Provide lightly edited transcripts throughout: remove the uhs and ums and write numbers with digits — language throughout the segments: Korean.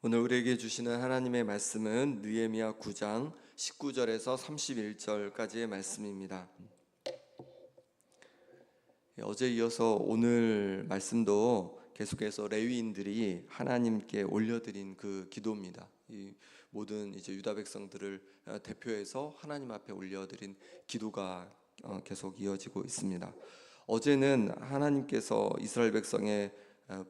오늘 우리에게 주시는 하나님의 말씀은 느헤미야 9장 19절에서 31절까지의 말씀입니다. 어제 이어서 오늘 말씀도 계속해서 레위인들이 하나님께 올려드린 그 기도입니다. 이 모든 이제 유다 백성들을 대표해서 하나님 앞에 올려드린 기도가 계속 이어지고 있습니다. 어제는 하나님께서 이스라엘 백성의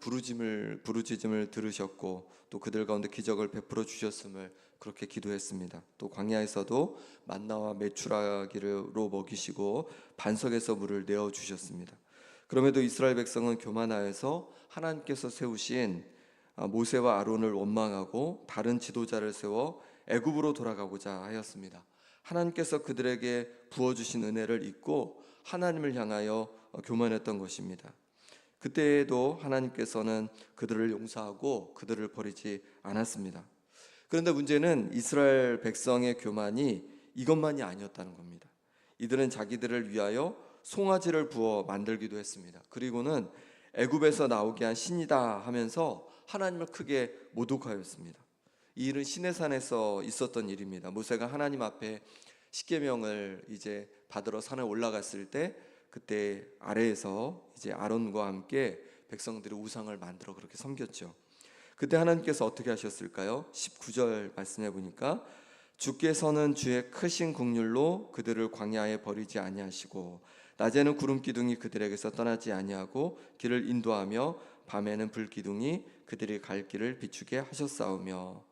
부르짖음을 들으셨고 또 그들 가운데 기적을 베풀어 주셨음을 그렇게 기도했습니다. 또 광야에서도 만나와 메추라기로 먹이시고 반석에서 물을 내어 주셨습니다. 그럼에도 이스라엘 백성은 교만하여서 하나님께서 세우신 모세와 아론을 원망하고 다른 지도자를 세워 애굽으로 돌아가고자 하였습니다. 하나님께서 그들에게 부어주신 은혜를 잊고 하나님을 향하여 교만했던 것입니다. 그때에도 하나님께서는 그들을 용서하고 그들을 버리지 않았습니다. 그런데 문제는 이스라엘 백성의 교만이 이것만이 아니었다는 겁니다. 이들은 자기들을 위하여 송아지를 부어 만들기도 했습니다. 그리고는 애굽에서 나오게 한 신이다 하면서 하나님을 크게 모독하였습니다. 이 일은 시내산에서 있었던 일입니다. 모세가 하나님 앞에 십계명을 이제 받으러 산에 올라갔을 때 그때 아래에서 이제 아론과 함께 백성들이 우상을 만들어 그렇게 섬겼죠. 그때 하나님께서 어떻게 하셨을까요? 19절 말씀해 보니까 주께서는 주의 크신 긍휼로 그들을 광야에 버리지 아니하시고 낮에는 구름 기둥이 그들에게서 떠나지 아니하고 길을 인도하며 밤에는 불 기둥이 그들이 갈 길을 비추게 하셨사오며.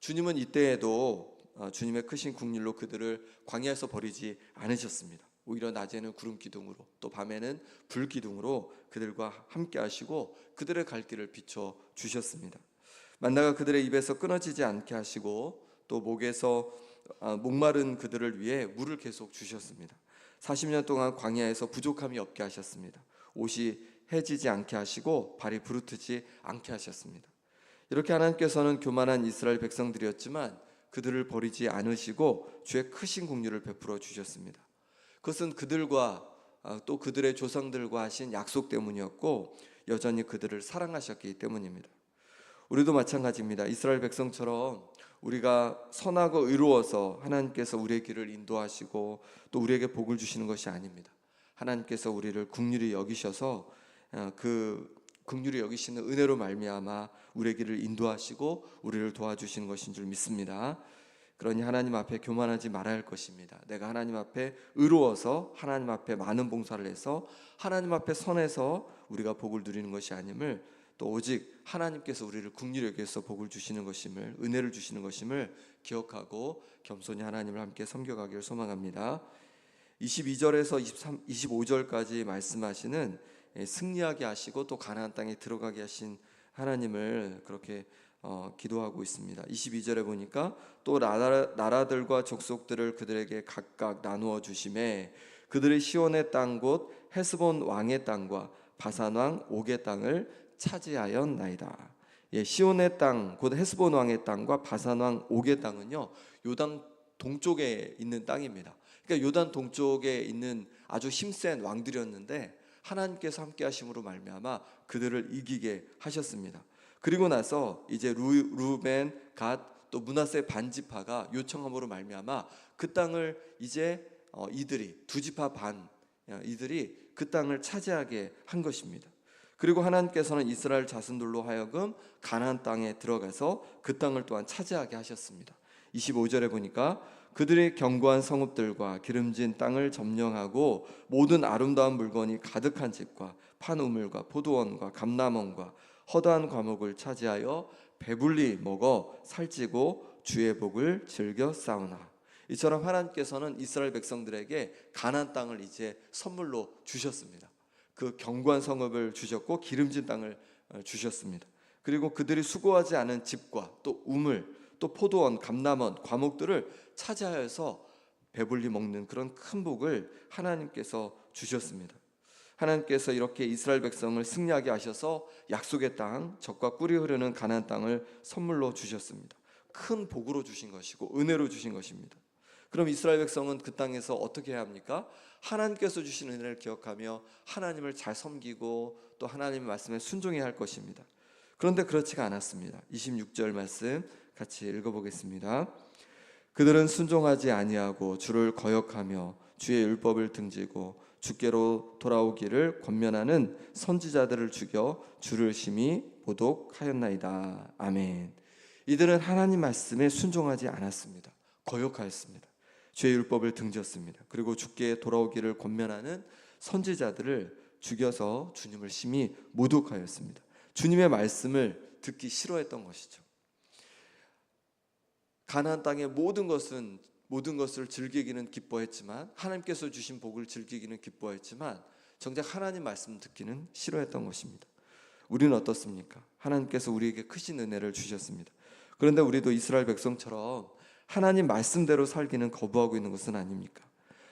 주님은 이때에도 주님의 크신 긍휼로 그들을 광야에서 버리지 않으셨습니다. 오히려 낮에는 구름 기둥으로 또 밤에는 불 기둥으로 그들과 함께 하시고 그들의 갈 길을 비춰 주셨습니다. 만나가 그들의 입에서 끊어지지 않게 하시고 또 목에서 목마른 그들을 위해 물을 계속 주셨습니다. 40년 동안 광야에서 부족함이 없게 하셨습니다. 옷이 해지지 않게 하시고 발이 부르트지 않게 하셨습니다. 이렇게 하나님께서는 교만한 이스라엘 백성들이었지만 그들을 버리지 않으시고 주의 크신 긍휼을 베풀어 주셨습니다. 그것은 그들과 또 그들의 조상들과 하신 약속 때문이었고 여전히 그들을 사랑하셨기 때문입니다. 우리도 마찬가지입니다. 이스라엘 백성처럼 우리가 선하고 의로워서 하나님께서 우리의 길을 인도하시고 또 우리에게 복을 주시는 것이 아닙니다. 하나님께서 우리를 긍휼히 여기셔서 그 긍휼히 여기시는 은혜로 말미암아 우리의 길을 인도하시고 우리를 도와주시는 것인 줄 믿습니다. 그러니 하나님 앞에 교만하지 말아야 할 것입니다. 내가 하나님 앞에 의로워서 하나님 앞에 많은 봉사를 해서 하나님 앞에 선해서 우리가 복을 누리는 것이 아님을 또 오직 하나님께서 우리를 긍휼히 여기서 복을 주시는 것임을 은혜를 주시는 것임을 기억하고 겸손히 하나님을 함께 섬겨가기를 소망합니다. 22절에서 25절까지 말씀하시는 승리하게 하시고 또 가나안 땅에 들어가게 하신 하나님을 그렇게 기도하고 있습니다. 22절에 보니까 또 나라들과 족속들을 그들에게 각각 나누어 주심에 그들의 시온의 땅 곧 헤스본 왕의 땅과 바산 왕 옥의 땅을 차지하였나이다. 시온의 땅 곧 헤스본 왕의 땅과 바산 왕 옥의 땅은요 요단 동쪽에 있는 땅입니다. 그러니까 요단 동쪽에 있는 아주 힘센 왕들이었는데 하나님께서 함께 하심으로 말미암아 그들을 이기게 하셨습니다. 그리고 나서 이제 루벤, 갓, 또 므낫세 반지파가 요청함으로 말미암아 그 땅을 이제 이들이 두 지파 반 이들이 그 땅을 차지하게 한 것입니다. 그리고 하나님께서는 이스라엘 자손들로 하여금 가나안 땅에 들어가서 그 땅을 또한 차지하게 하셨습니다. 25절에 보니까 그들의 견고한 성읍들과 기름진 땅을 점령하고 모든 아름다운 물건이 가득한 집과 판 우물과 포도원과 감람원과 허다한 과목을 차지하여 배불리 먹어 살찌고 주의 복을 즐겨 싸우나. 이처럼 하나님께서는 이스라엘 백성들에게 가나안 땅을 이제 선물로 주셨습니다. 그 견고한 성읍을 주셨고 기름진 땅을 주셨습니다. 그리고 그들이 수고하지 않은 집과 또 우물 또 포도원, 감람원, 과목들을 차지하여서 배불리 먹는 그런 큰 복을 하나님께서 주셨습니다. 하나님께서 이렇게 이스라엘 백성을 승리하게 하셔서 약속의 땅, 젖과 꿀이 흐르는 가나안 땅을 선물로 주셨습니다. 큰 복으로 주신 것이고 은혜로 주신 것입니다. 그럼 이스라엘 백성은 그 땅에서 어떻게 해야 합니까? 하나님께서 주신 은혜를 기억하며 하나님을 잘 섬기고 또 하나님의 말씀에 순종해야 할 것입니다. 그런데 그렇지가 않았습니다. 26절 말씀 같이 읽어보겠습니다. 그들은 순종하지 아니하고 주를 거역하며 주의 율법을 등지고 주께로 돌아오기를 권면하는 선지자들을 죽여 주를 심히 모독하였나이다. 아멘. 이들은 하나님 말씀에 순종하지 않았습니다. 거역하였습니다. 주의 율법을 등졌습니다. 그리고 주께 돌아오기를 권면하는 선지자들을 죽여서 주님을 심히 모독하였습니다. 주님의 말씀을 듣기 싫어했던 것이죠. 가나안 땅의 모든 것을 즐기기는 기뻐했지만, 하나님께서 주신 복을 즐기기는 기뻐했지만 정작 하나님 말씀 듣기는 싫어했던 것입니다. 우리는 어떻습니까? 하나님께서 우리에게 크신 은혜를 주셨습니다. 그런데 우리도 이스라엘 백성처럼 하나님 말씀대로 살기는 거부하고 있는 것은 아닙니까?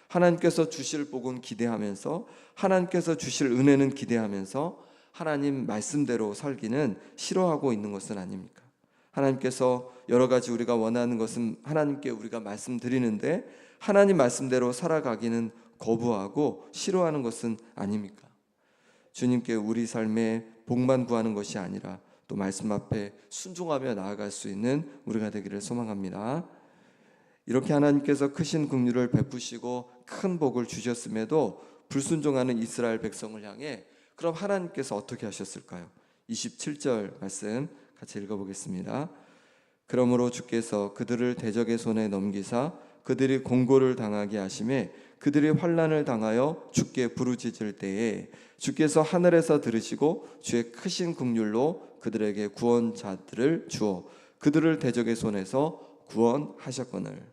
하나님께서 주실 복은 기대하면서, 하나님께서 주실 은혜는 기대하면서 하나님 말씀대로 살기는 싫어하고 있는 것은 아닙니까? 하나님께서 여러 가지 우리가 원하는 것은 하나님께 우리가 말씀드리는데 하나님 말씀대로 살아가기는 거부하고 싫어하는 것은 아닙니까? 주님께 우리 삶의 복만 구하는 것이 아니라 또 말씀 앞에 순종하며 나아갈 수 있는 우리가 되기를 소망합니다. 이렇게 하나님께서 크신 긍휼을 베푸시고 큰 복을 주셨음에도 불순종하는 이스라엘 백성을 향해 그럼 하나님께서 어떻게 하셨을까요? 27절 말씀 같이 읽어보겠습니다. 그러므로 주께서 그들을 대적의 손에 넘기사 그들이 공고를 당하게 하심에 그들이 환난을 당하여 주께 부르짖을 때에 주께서 하늘에서 들으시고 주의 크신 긍휼로 그들에게 구원자들을 주어 그들을 대적의 손에서 구원하셨거늘.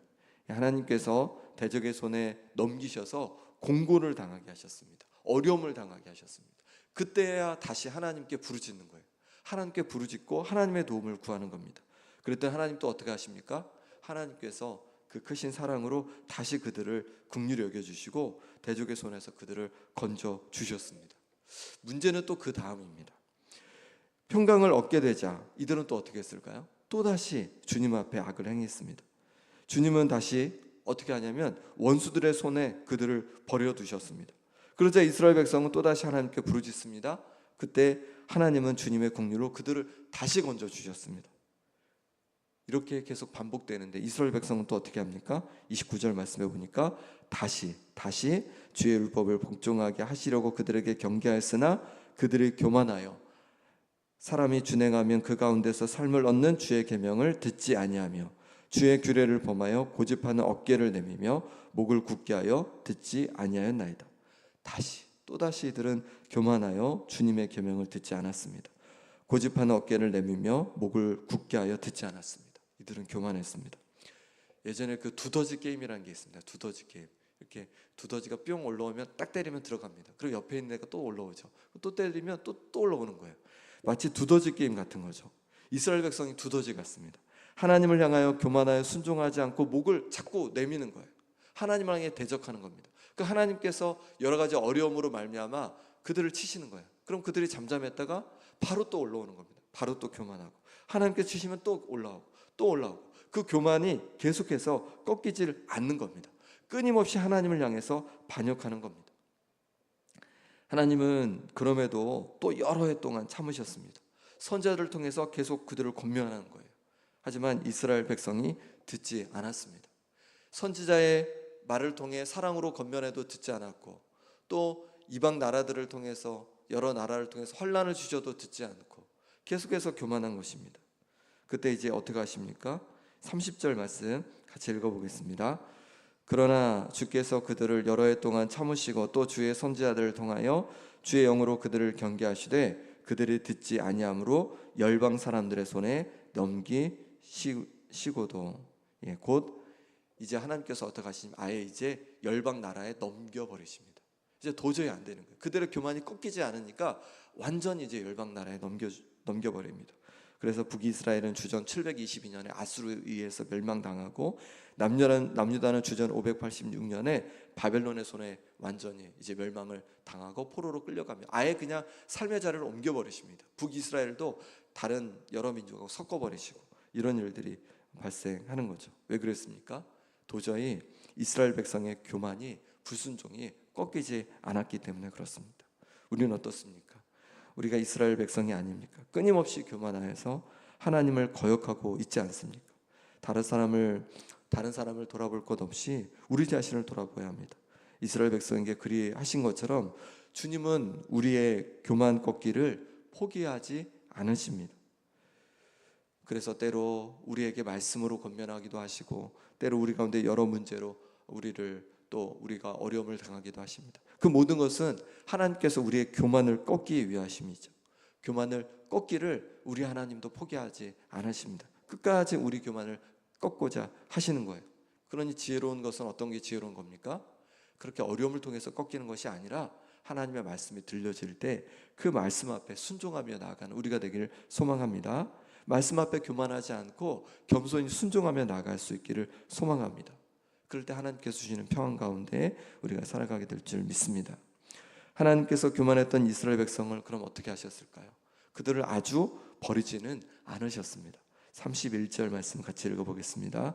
하나님께서 대적의 손에 넘기셔서 공고를 당하게 하셨습니다. 어려움을 당하게 하셨습니다. 그때야 다시 하나님께 부르짖는 거예요. 하나님께 부르짖고 하나님의 도움을 구하는 겁니다. 그랬더니 하나님 또 어떻게 하십니까? 하나님께서 그 크신 사랑으로 다시 그들을 긍휼히 여겨주시고 대적의 손에서 그들을 건져 주셨습니다. 문제는 또 그 다음입니다. 평강을 얻게 되자 이들은 또 어떻게 했을까요? 또다시 주님 앞에 악을 행했습니다. 주님은 다시 어떻게 하냐면 원수들의 손에 그들을 버려두셨습니다. 그러자 이스라엘 백성은 또다시 하나님께 부르짖습니다. 그때 하나님은 주님의 긍휼로 그들을 다시 건져 주셨습니다. 이렇게 계속 반복되는데 이스라엘 백성은 또 어떻게 합니까? 29절 말씀해 보니까 다시 주의 율법을 복종하게 하시려고 그들에게 경계하였으나 그들이 교만하여 사람이 준행하면 그 가운데서 삶을 얻는 주의 계명을 듣지 아니하며 주의 규례를 범하여 고집하는 어깨를 내미며 목을 굳게 하여 듣지 아니하였나이다. 또다시 이들은 교만하여 주님의 계명을 듣지 않았습니다. 고집하는 어깨를 내밀며 목을 굳게 하여 듣지 않았습니다. 이들은 교만했습니다. 예전에 그 두더지 게임이라는 게 있습니다. 두더지 게임. 이렇게 두더지가 뿅 올라오면 딱 때리면 들어갑니다. 그리고 옆에 있는 애가 또 올라오죠. 또 때리면 또 올라오는 거예요. 마치 두더지 게임 같은 거죠. 이스라엘 백성이 두더지 같습니다. 하나님을 향하여 교만하여 순종하지 않고 목을 자꾸 내미는 거예요. 하나님을 향해 대적하는 겁니다. 그 하나님께서 여러 가지 어려움으로 말미암아 그들을 치시는 거예요. 그럼 그들이 잠잠했다가 바로 또 올라오는 겁니다. 바로 또 교만하고 하나님께 치시면 또 올라오고 그 교만이 계속해서 꺾이질 않는 겁니다. 끊임없이 하나님을 향해서 반역하는 겁니다. 하나님은 그럼에도 또 여러 해 동안 참으셨습니다. 선지자들을 통해서 계속 그들을 권면하는 거예요. 하지만 이스라엘 백성이 듣지 않았습니다. 선지자의 말을 통해 사랑으로 권면해도 듣지 않았고 또 이방 나라들을 통해서 여러 나라를 통해서 환난을 주셔도 듣지 않고 계속해서 교만한 것입니다. 그때 이제 어떻게 하십니까? 30절 말씀 같이 읽어보겠습니다. 그러나 주께서 그들을 여러 해 동안 참으시고 또 주의 선지자들을 통하여 주의 영으로 그들을 경계하시되 그들이 듣지 아니함으로 열방 사람들의 손에 넘기시고도 곧 이제 하나님께서 어떻게 하시냐면 아예 이제 열방 나라에 넘겨버리십니다. 이제 도저히 안 되는 거예요. 그들의 교만이 꺾이지 않으니까 완전히 이제 열방 나라에 넘겨버립니다. 그래서 북이스라엘은 주전 722년에 아수르에 의해서 멸망당하고 남유다는 주전 586년에 바벨론의 손에 완전히 이제 멸망을 당하고 포로로 끌려가며 아예 그냥 삶의 자리를 옮겨버리십니다. 북이스라엘도 다른 여러 민족하고 섞어버리시고 이런 일들이 발생하는 거죠. 왜 그랬습니까? 도저히 이스라엘 백성의 교만이 불순종이 꺾이지 않았기 때문에 그렇습니다. 우리는 어떻습니까? 우리가 이스라엘 백성이 아닙니까? 끊임없이 교만하여서 하나님을 거역하고 있지 않습니까? 다른 사람을 돌아볼 것 없이 우리 자신을 돌아봐야 합니다. 이스라엘 백성에게 그리 하신 것처럼 주님은 우리의 교만 꺾기를 포기하지 않으십니다. 그래서 때로 우리에게 말씀으로 권면하기도 하시고, 때로 우리 가운데 여러 문제로 우리가 어려움을 당하기도 하십니다. 그 모든 것은 하나님께서 우리의 교만을 꺾기 위하심이죠. 교만을 꺾기를 우리 하나님도 포기하지 않으십니다. 끝까지 우리 교만을 꺾고자 하시는 거예요. 그러니 지혜로운 것은 어떤 게 지혜로운 겁니까? 그렇게 어려움을 통해서 꺾이는 것이 아니라 하나님의 말씀이 들려질 때 그 말씀 앞에 순종하며 나아가는 우리가 되기를 소망합니다. 말씀 앞에 교만하지 않고 겸손히 순종하며 나아갈 수 있기를 소망합니다. 그럴 때 하나님께서 주시는 평안 가운데 우리가 살아가게 될 줄 믿습니다. 하나님께서 교만했던 이스라엘 백성을 그럼 어떻게 하셨을까요? 그들을 아주 버리지는 않으셨습니다. 31절 말씀 같이 읽어보겠습니다.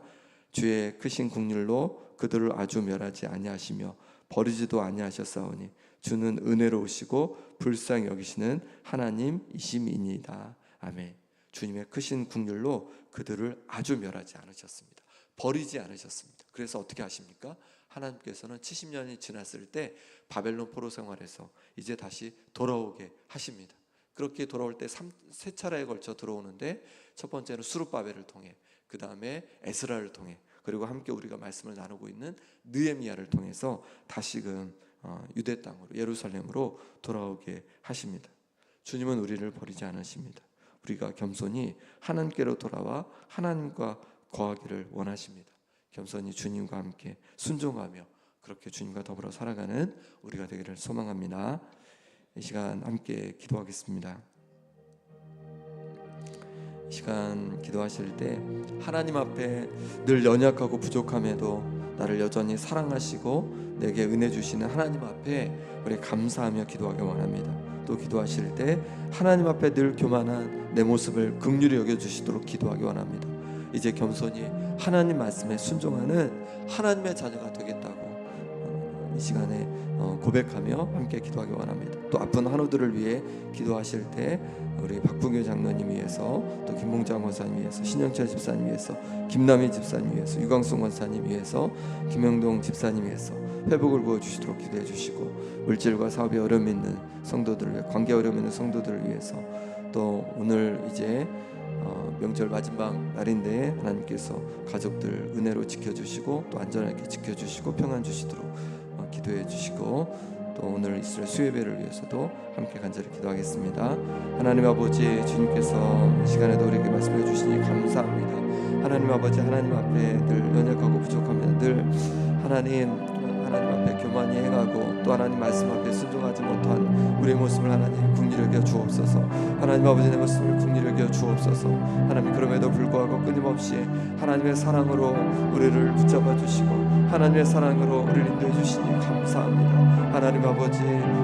주의 크신 긍휼로 그들을 아주 멸하지 아니하시며 버리지도 아니하셨사오니 주는 은혜로우시고 불쌍히 여기시는 하나님이심이니이다. 아멘. 주님의 크신 긍휼로 그들을 아주 멸하지 않으셨습니다. 버리지 않으셨습니다. 그래서 어떻게 하십니까? 하나님께서는 70년이 지났을 때 바벨론 포로 생활에서 이제 다시 돌아오게 하십니다. 그렇게 돌아올 때 세 차례에 걸쳐 들어오는데, 첫 번째는 수룹바벨을 통해, 그 다음에 에스라를 통해, 그리고 함께 우리가 말씀을 나누고 있는 느헤미야를 통해서 다시금 유대 땅으로, 예루살렘으로 돌아오게 하십니다. 주님은 우리를 버리지 않으십니다. 우리가 겸손히 하나님께로 돌아와 하나님과 거하기를 원하십니다. 겸손히 주님과 함께 순종하며 그렇게 주님과 더불어 살아가는 우리가 되기를 소망합니다. 이 시간 함께 기도하겠습니다. 이 시간 기도하실 때 하나님 앞에 늘 연약하고 부족함에도 나를 여전히 사랑하시고 내게 은혜 주시는 하나님 앞에 우리 감사하며 기도하기 원합니다. 또 기도하실 때 하나님 앞에 늘 교만한 내 모습을 긍휼히 여겨주시도록 기도하기 원합니다. 이제 겸손히 하나님 말씀에 순종하는 하나님의 자녀가 되겠다고 이 시간에 고백하며 함께 기도하기 원합니다. 또 아픈 한우들을 위해 기도하실 때 우리 박붕규 장로님 위해서, 또 김봉장 원사님 위해서, 신영철 집사님 위해서, 김남희 집사님 위해서, 유광순 원사님 위해서, 김영동 집사님 위해서 회복을 부어주시도록 기도해 주시고, 물질과 사업에 어려움 있는 성도들을 위해, 관계 어려움 있는 성도들을 위해서, 또 오늘 이제 명절 마지막 날인데 하나님께서 가족들 은혜로 지켜주시고 또 안전하게 지켜주시고 평안 주시도록 기도해 주시고, 또 오늘 이스라엘 수예배를 위해서도 함께 간절히 기도하겠습니다. 하나님 아버지, 주님께서 이 시간에도 우리에게 말씀해 주시니 감사합니다. 하나님 아버지, 하나님 앞에 늘 연약하고 부족하면 늘 하나님 앞에 교만히 행하고 또 하나님 말씀 앞에 순종하지 못한 우리의 모습을 하나님 긍휼히 여겨 주옵소서. 하나님 아버지, 내 모습을 긍휼히 여겨 주옵소서. 하나님, 그럼에도 불구하고 끊임없이 하나님의 사랑으로 우리를 붙잡아 주시고 하나님의 사랑으로 우리를 인도해 주시니 감사합니다. 하나님 아버지,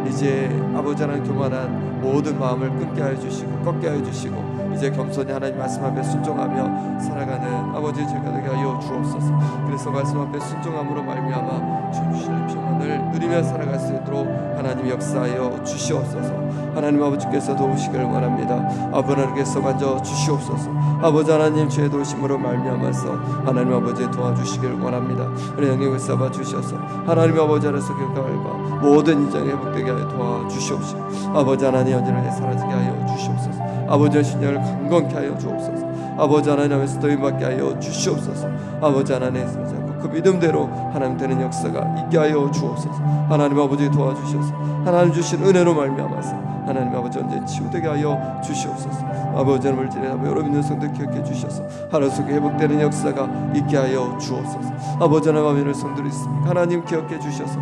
이제 아버지 하나님 교만한 모든 마음을 끊게 하여 주시고 꺾게 하여 주시고 이제 겸손히 하나님 말씀 앞에 순종하며 살아가는 아버지의 저희가 되게 하여 주옵소서. 그래서 말씀 앞에 순종함으로 말미암아 주님 주시는 평안을 누리며 살아갈 수 있도록 하나님 역사하여 주시옵소서. 하나님 아버지께서 도우시길 원합니다. 아버지께서 만져 주시옵소서. 아버지 하나님, 죄의 도우심으로 말미암아서 하나님 아버지 도와주시길 원합니다. 우리 영역을 쌓아 주셔서 하나님 아버지 안에서 결과와 모든 이전이 회복되게 하여 도와주시옵시고, 아버지 하나님 언제나 사라지게 하여 주시옵소서. 아버지의 신령을 강건케 하여 주옵소서. 아버지 하나님께서 도움받게 하여 주시옵소서. 아버지 하나님께서 그 믿음대로 하나님 되는 역사가 있게 하여 주옵소서. 하나님 아버지 도와주셔서 하나님 주신 은혜로 말미암아서 하나님 아버지 언제 치유되게 하여 주시옵소서. 아버지 하나님 물질에 여러 믿는 성도 기억해 주셔서 하루 속에 회복되는 역사가 있게 하여 주옵소서. 아버지 하나님 성도들이 있습니까? 하나님 기억해 주셔서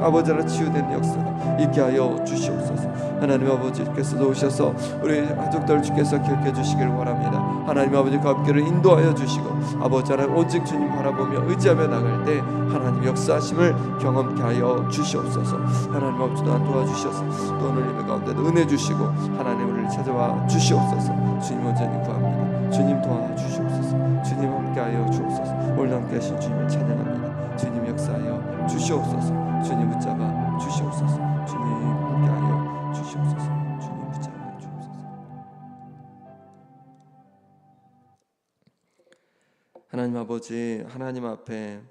아버지 하나님 치유되는 역사가 있게 하여 주시옵소서. 하나님 아버지께서 오셔서 우리 가족들 주께서 기억해 주시길 원합니다. 하나님 아버지 그 앞길을 인도하여 주시고 아버지 하나님 오직 주님 바라보며 의지하며 나갈 때 하나님 역사하심을 경험케 하여 주시옵소서. 하나님 아버지 또한 도와주셔서 또 오늘 예배 가운데도 은혜 주시고 하나님 우리를 찾아와 주시옵소서. 주님 온전히 구합니다. 주님 도와주시옵소서. 주님 함께하여 주옵소서. 오늘 함께하신 주님을 찬양합니다. 주님 역사하여 주시옵소서. 주님 붙잡아 주시옵소서. 주님 함께하여 주시옵소서. 주님 붙잡아 하나님 아버지, 하나님 앞에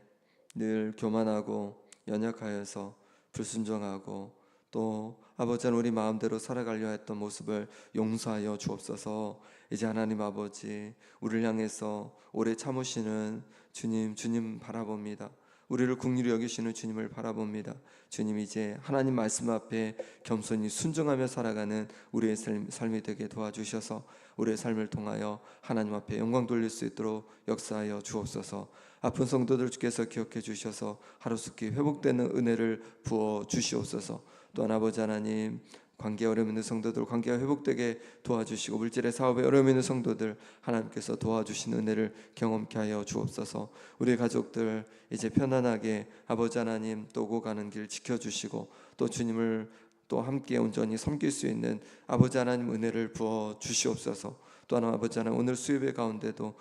늘 교만하고 연약하여서 불순종하고 또 아버지는 우리 마음대로 살아가려 했던 모습을 용서하여 주옵소서. 이제 하나님 아버지, 우리를 향해서 오래 참으시는 주님 바라봅니다. 우리를 긍휼히 여기시는 주님을 바라봅니다. 주님, 이제 하나님 말씀 앞에 겸손히 순종하며 살아가는 우리의 삶이 되게 도와주셔서 우리의 삶을 통하여 하나님 앞에 영광 돌릴 수 있도록 역사하여 주옵소서. 아픈 성도들 주께서 기억해 주셔서 하루속히 회복되는 은혜를 부어 주시옵소서. 또한 아버지 하나님, 관계에 어려움 있는 성도들 관계가 회복되게 도와주시고, 물질의 사업에 어려움 있는 성도들 하나님께서 도와주시는 은혜를 경험케 하여 주옵소서. 우리 가족들 이제 편안하게 아버지 하나님 또 오고 가는 길 지켜주시고, 또 주님을 또 함께 온전히 섬길 수 있는 아버지 하나님 은혜를 부어 주시옵소서. 또한 아버지 하나님, 오늘 수요일 가운데도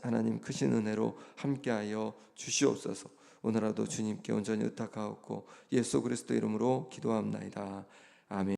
하나님 크신 은혜로 함께하여 주시옵소서. 오늘라도 주님께 온전히 의탁하옵고 예수 그리스도 이름으로 기도합나이다. 아멘.